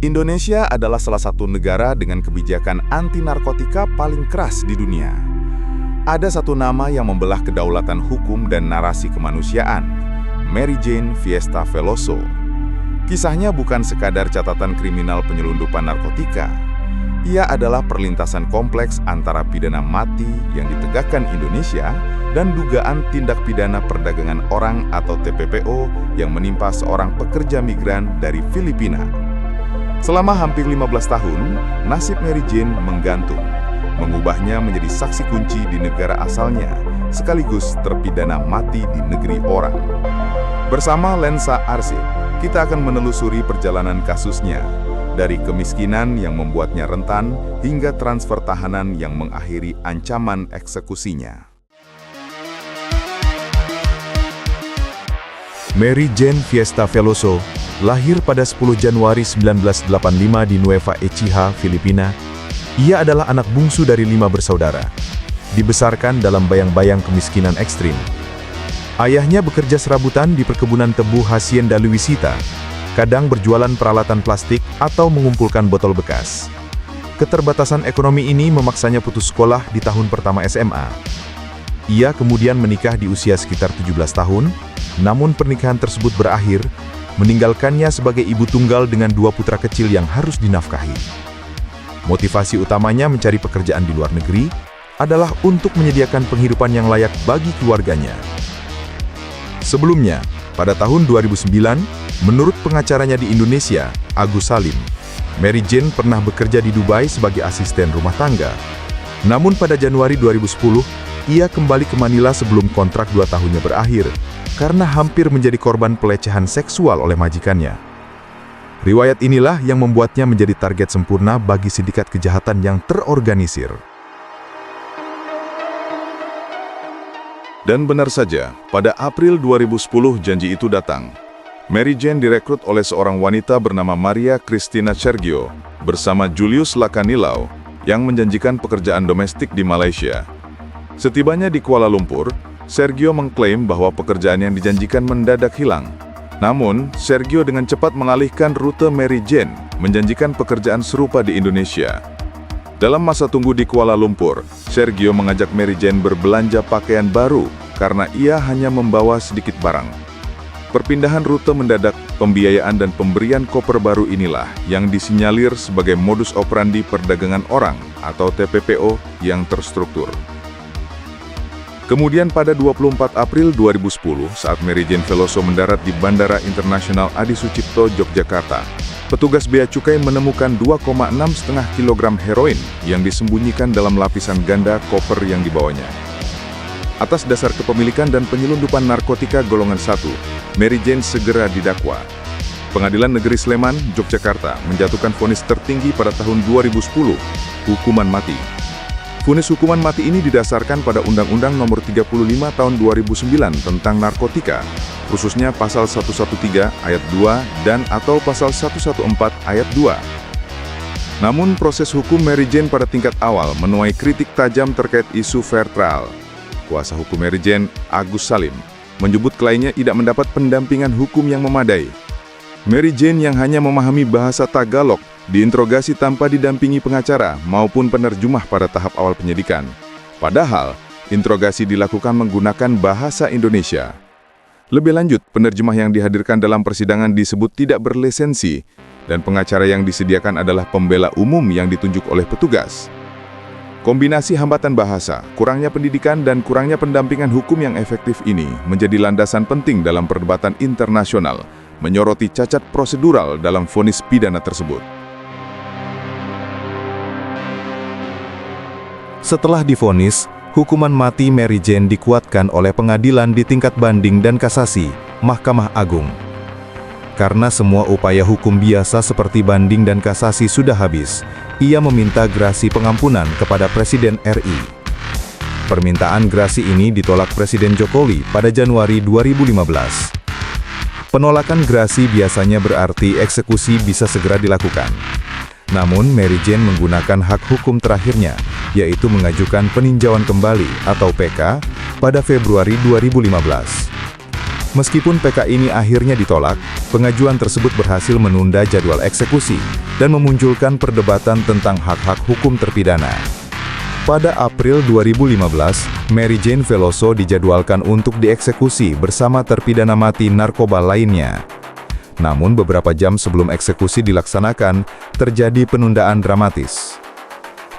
Indonesia adalah salah satu negara dengan kebijakan anti-narkotika paling keras di dunia. Ada satu nama yang membelah kedaulatan hukum dan narasi kemanusiaan, Mary Jane Fiesta Veloso. Kisahnya bukan sekadar catatan kriminal penyelundupan narkotika. Ia adalah perlintasan kompleks antara pidana mati yang ditegakkan Indonesia dan dugaan tindak pidana perdagangan orang atau TPPO yang menimpa seorang pekerja migran dari Filipina. Selama hampir 15 tahun, nasib Mary Jane menggantung, mengubahnya menjadi saksi kunci di negara asalnya, sekaligus terpidana mati di negeri orang. Bersama Lensa Arsip, kita akan menelusuri perjalanan kasusnya, dari kemiskinan yang membuatnya rentan hingga transfer tahanan yang mengakhiri ancaman eksekusinya. Mary Jane Fiesta Veloso lahir pada 10 Januari 1985 di Nueva Ecija, Filipina. Ia adalah anak bungsu dari 5 bersaudara. Dibesarkan dalam bayang-bayang kemiskinan ekstrim. Ayahnya bekerja serabutan di perkebunan tebu Hacienda Luisita, kadang berjualan peralatan plastik atau mengumpulkan botol bekas. Keterbatasan ekonomi ini memaksanya putus sekolah di tahun pertama SMA. Ia kemudian menikah di usia sekitar 17 tahun, namun pernikahan tersebut berakhir, meninggalkannya sebagai ibu tunggal dengan 2 putra kecil yang harus dinafkahi. Motivasi utamanya mencari pekerjaan di luar negeri adalah untuk menyediakan penghidupan yang layak bagi keluarganya. Sebelumnya, pada tahun 2009, menurut pengacaranya di Indonesia, Agus Salim, Mary Jane pernah bekerja di Dubai sebagai asisten rumah tangga. Namun pada Januari 2010, ia kembali ke Manila sebelum kontrak 2 tahunnya berakhir, karena hampir menjadi korban pelecehan seksual oleh majikannya. Riwayat inilah yang membuatnya menjadi target sempurna bagi sindikat kejahatan yang terorganisir. Dan benar saja, pada April 2010 janji itu datang. Mary Jane direkrut oleh seorang wanita bernama Maria Cristina Sergio bersama Julius Lakanilau yang menjanjikan pekerjaan domestik di Malaysia. Setibanya di Kuala Lumpur, Sergio mengklaim bahwa pekerjaan yang dijanjikan mendadak hilang. Namun, Sergio dengan cepat mengalihkan rute Mary Jane, menjanjikan pekerjaan serupa di Indonesia. Dalam masa tunggu di Kuala Lumpur, Sergio mengajak Mary Jane berbelanja pakaian baru karena ia hanya membawa sedikit barang. Perpindahan rute mendadak, pembiayaan dan pemberian koper baru inilah yang disinyalir sebagai modus operandi perdagangan orang atau TPPO yang terstruktur. Kemudian pada 24 April 2010, saat Mary Jane Veloso mendarat di Bandara Internasional Adi Sucipto, Yogyakarta, petugas bea cukai menemukan 2,6 kg heroin yang disembunyikan dalam lapisan ganda koper yang dibawanya. Atas dasar kepemilikan dan penyelundupan narkotika golongan 1, Mary Jane segera didakwa. Pengadilan Negeri Sleman, Yogyakarta, menjatuhkan vonis tertinggi pada tahun 2010, hukuman mati. Vonis hukuman mati ini didasarkan pada Undang-Undang Nomor 35 Tahun 2009 tentang narkotika, khususnya Pasal 113 Ayat 2 dan atau Pasal 114 Ayat 2. Namun proses hukum Mary Jane pada tingkat awal menuai kritik tajam terkait isu fair trial. Kuasa hukum Mary Jane, Agus Salim, menyebut kliennya tidak mendapat pendampingan hukum yang memadai. Mary Jane yang hanya memahami bahasa Tagalog diinterogasi tanpa didampingi pengacara maupun penerjemah pada tahap awal penyidikan. Padahal, interogasi dilakukan menggunakan bahasa Indonesia. Lebih lanjut, penerjemah yang dihadirkan dalam persidangan disebut tidak berlisensi, dan pengacara yang disediakan adalah pembela umum yang ditunjuk oleh petugas. Kombinasi hambatan bahasa, kurangnya pendidikan, dan kurangnya pendampingan hukum yang efektif ini menjadi landasan penting dalam perdebatan internasional, menyoroti cacat prosedural dalam vonis pidana tersebut. Setelah divonis, hukuman mati Mary Jane dikuatkan oleh pengadilan di tingkat banding dan kasasi, Mahkamah Agung. Karena semua upaya hukum biasa seperti banding dan kasasi sudah habis, ia meminta grasi pengampunan kepada Presiden RI. Permintaan grasi ini ditolak Presiden Jokowi pada Januari 2015. Penolakan grasi biasanya berarti eksekusi bisa segera dilakukan. Namun, Mary Jane menggunakan hak hukum terakhirnya, yaitu mengajukan peninjauan kembali atau PK pada Februari 2015. Meskipun PK ini akhirnya ditolak, pengajuan tersebut berhasil menunda jadwal eksekusi dan memunculkan perdebatan tentang hak-hak hukum terpidana. Pada April 2015, Mary Jane Veloso dijadwalkan untuk dieksekusi bersama terpidana mati narkoba lainnya. Namun beberapa jam sebelum eksekusi dilaksanakan, terjadi penundaan dramatis.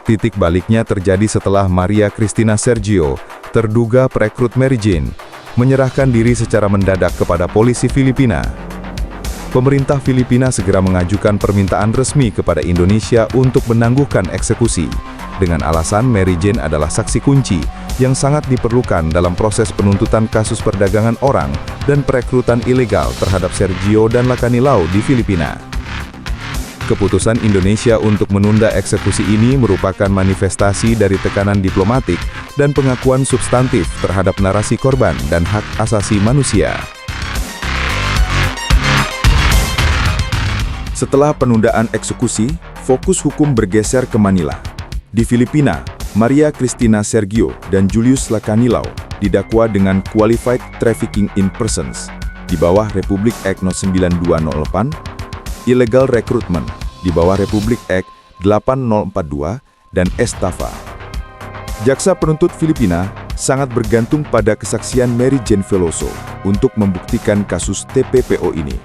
Titik baliknya terjadi setelah Maria Cristina Sergio, terduga perekrut Mary Jane, menyerahkan diri secara mendadak kepada polisi Filipina. Pemerintah Filipina segera mengajukan permintaan resmi kepada Indonesia untuk menangguhkan eksekusi, dengan alasan Mary Jane adalah saksi kunci yang sangat diperlukan dalam proses penuntutan kasus perdagangan orang dan perekrutan ilegal terhadap Sergio dan Lacanilao di Filipina. Keputusan Indonesia untuk menunda eksekusi ini merupakan manifestasi dari tekanan diplomatik dan pengakuan substantif terhadap narasi korban dan hak asasi manusia. Setelah penundaan eksekusi, fokus hukum bergeser ke Manila. Di Filipina, Maria Cristina Sergio dan Julius Lacanilao didakwa dengan Qualified Trafficking in Persons di bawah Republic Act No. 9208, Illegal Recruitment di bawah Republic Act 8042, dan estafa. Jaksa penuntut Filipina sangat bergantung pada kesaksian Mary Jane Veloso untuk membuktikan kasus TPPO ini.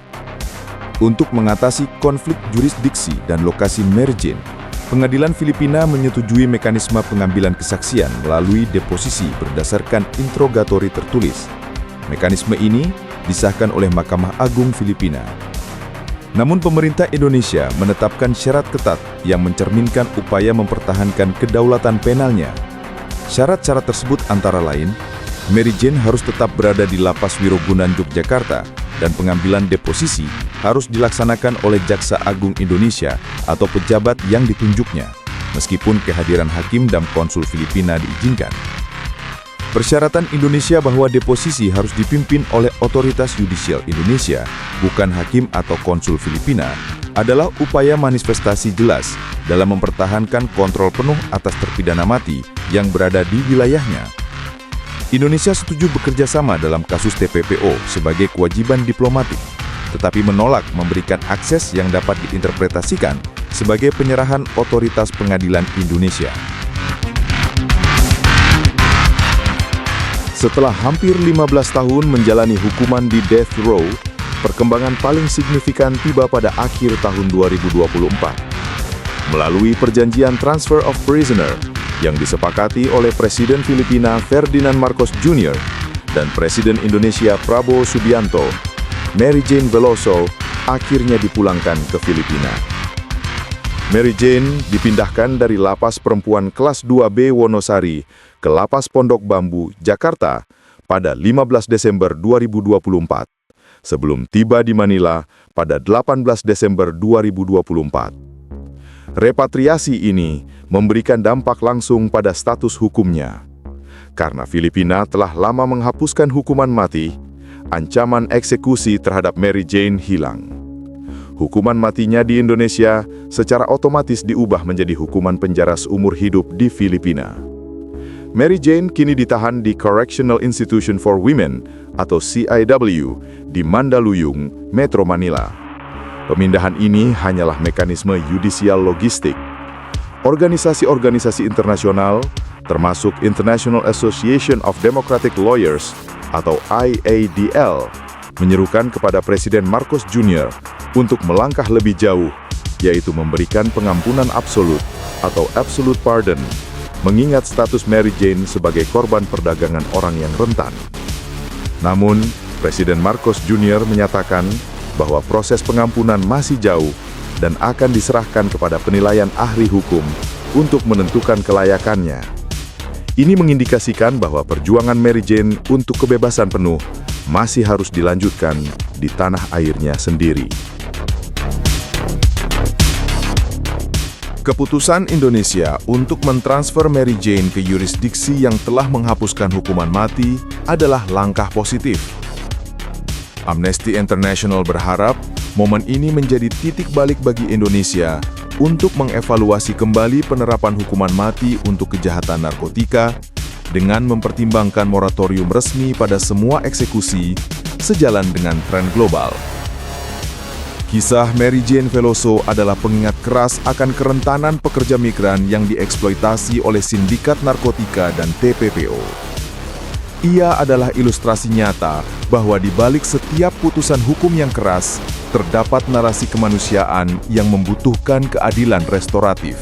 Untuk mengatasi konflik jurisdiksi dan lokasi Mary Jane, Pengadilan Filipina menyetujui mekanisme pengambilan kesaksian melalui deposisi berdasarkan interrogatori tertulis. Mekanisme ini disahkan oleh Mahkamah Agung Filipina. Namun pemerintah Indonesia menetapkan syarat ketat yang mencerminkan upaya mempertahankan kedaulatan penalnya. Syarat-syarat tersebut antara lain, Mary Jane harus tetap berada di Lapas Wirogunan, Yogyakarta, dan pengambilan deposisi harus dilaksanakan oleh Jaksa Agung Indonesia atau pejabat yang ditunjuknya, meskipun kehadiran hakim dan konsul Filipina diizinkan. Persyaratan Indonesia bahwa deposisi harus dipimpin oleh otoritas yudisial Indonesia, bukan hakim atau konsul Filipina, adalah upaya manifestasi jelas dalam mempertahankan kontrol penuh atas terpidana mati yang berada di wilayahnya. Indonesia setuju bekerja sama dalam kasus TPPO sebagai kewajiban diplomatik, tetapi menolak memberikan akses yang dapat diinterpretasikan sebagai penyerahan otoritas pengadilan Indonesia. Setelah hampir 15 tahun menjalani hukuman di death row, perkembangan paling signifikan tiba pada akhir tahun 2024. Melalui perjanjian transfer of prisoner yang disepakati oleh Presiden Filipina Ferdinand Marcos Jr. dan Presiden Indonesia Prabowo Subianto, Mary Jane Veloso akhirnya dipulangkan ke Filipina. Mary Jane dipindahkan dari Lapas Perempuan Kelas 2B Wonosari ke Lapas Pondok Bambu, Jakarta pada 15 Desember 2024, sebelum tiba di Manila pada 18 Desember 2024. Repatriasi ini memberikan dampak langsung pada status hukumnya. Karena Filipina telah lama menghapuskan hukuman mati, ancaman eksekusi terhadap Mary Jane hilang. Hukuman matinya di Indonesia secara otomatis diubah menjadi hukuman penjara seumur hidup di Filipina. Mary Jane kini ditahan di Correctional Institution for Women atau CIW di Mandaluyong, Metro Manila. Pemindahan ini hanyalah mekanisme yudisial logistik. Organisasi-organisasi internasional, termasuk International Association of Democratic Lawyers atau IADL, menyerukan kepada Presiden Marcos Jr. untuk melangkah lebih jauh, yaitu memberikan pengampunan absolut atau absolute pardon, mengingat status Mary Jane sebagai korban perdagangan orang yang rentan. Namun, Presiden Marcos Jr. menyatakan bahwa proses pengampunan masih jauh dan akan diserahkan kepada penilaian ahli hukum untuk menentukan kelayakannya. Ini mengindikasikan bahwa perjuangan Mary Jane untuk kebebasan penuh masih harus dilanjutkan di tanah airnya sendiri. Keputusan Indonesia untuk mentransfer Mary Jane ke yurisdiksi yang telah menghapuskan hukuman mati adalah langkah positif. Amnesty International berharap momen ini menjadi titik balik bagi Indonesia untuk mengevaluasi kembali penerapan hukuman mati untuk kejahatan narkotika dengan mempertimbangkan moratorium resmi pada semua eksekusi sejalan dengan tren global. Kisah Mary Jane Veloso adalah pengingat keras akan kerentanan pekerja migran yang dieksploitasi oleh sindikat narkotika dan TPPO. Ia adalah ilustrasi nyata bahwa di balik setiap putusan hukum yang keras, terdapat narasi kemanusiaan yang membutuhkan keadilan restoratif.